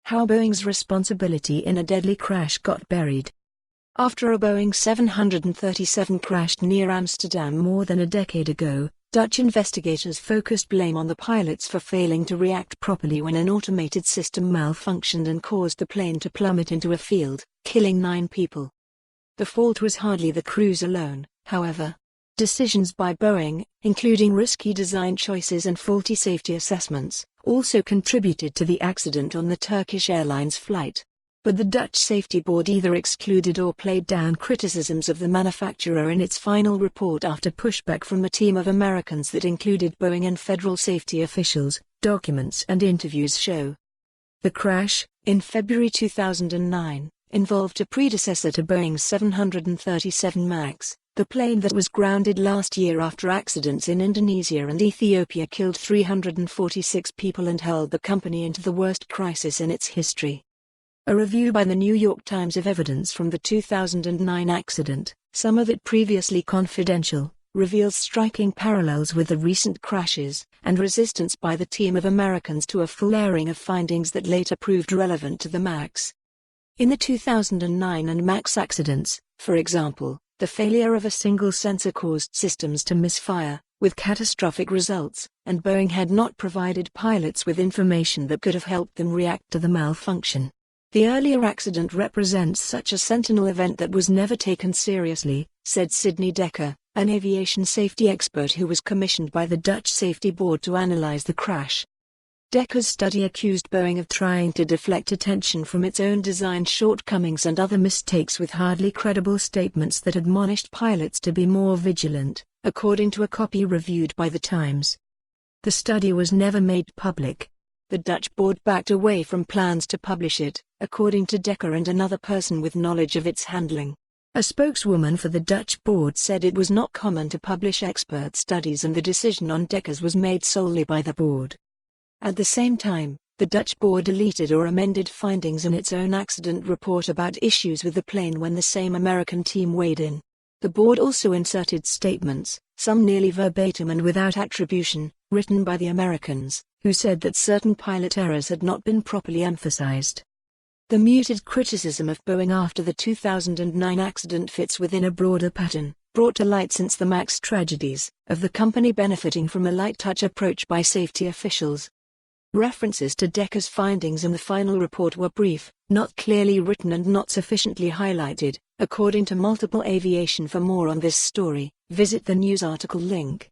How Boeing's responsibility in a deadly crash got buried. After a Boeing 737 crashed near Amsterdam more than a decade ago, Dutch investigators focused blame on the pilots for failing to react properly when an automated system malfunctioned and caused the plane to plummet into a field, killing 9 people. The fault was hardly the crew's alone, however. Decisions by Boeing, including risky design choices and faulty safety assessments, also contributed to the accident on the Turkish Airlines flight. But the Dutch Safety Board either excluded or played down criticisms of the manufacturer in its final report after pushback from a team of Americans that included Boeing and federal safety officials, documents and interviews show. The crash, in February 2009, involved a predecessor to Boeing's 737 MAX, the plane that was grounded last year after accidents in Indonesia and Ethiopia killed 346 people and hurled the company into the worst crisis in its history. A review by the New York Times of evidence from the 2009 accident, some of it previously confidential, reveals striking parallels with the recent crashes, and resistance by the team of Americans to a full airing of findings that later proved relevant to the MAX. In the 2009 and MAX accidents, for example, the failure of a single sensor caused systems to misfire, with catastrophic results, and Boeing had not provided pilots with information that could have helped them react to the malfunction. The earlier accident represents such a sentinel event that was never taken seriously, said Sidney Dekker, an aviation safety expert who was commissioned by the Dutch Safety Board to analyze the crash. Dekker's study accused Boeing of trying to deflect attention from its own design shortcomings and other mistakes with hardly credible statements that admonished pilots to be more vigilant, according to a copy reviewed by The Times. The study was never made public. The Dutch board backed away from plans to publish it, according to Dekker and another person with knowledge of its handling. A spokeswoman for the Dutch board said it was not common to publish expert studies and the decision on Dekker's was made solely by the board. At the same time, the Dutch board deleted or amended findings in its own accident report about issues with the plane when the same American team weighed in. The board also inserted statements, some nearly verbatim and without attribution, written by the Americans, who said that certain pilot errors had not been properly emphasized. The muted criticism of Boeing after the 2009 accident fits within a broader pattern, brought to light since the MAX tragedies, of the company benefiting from a light-touch approach by safety officials. References to Dekker's findings in the final report were brief, not clearly written and not sufficiently highlighted, according to Multiple Aviation. For more on this story, visit the news article link.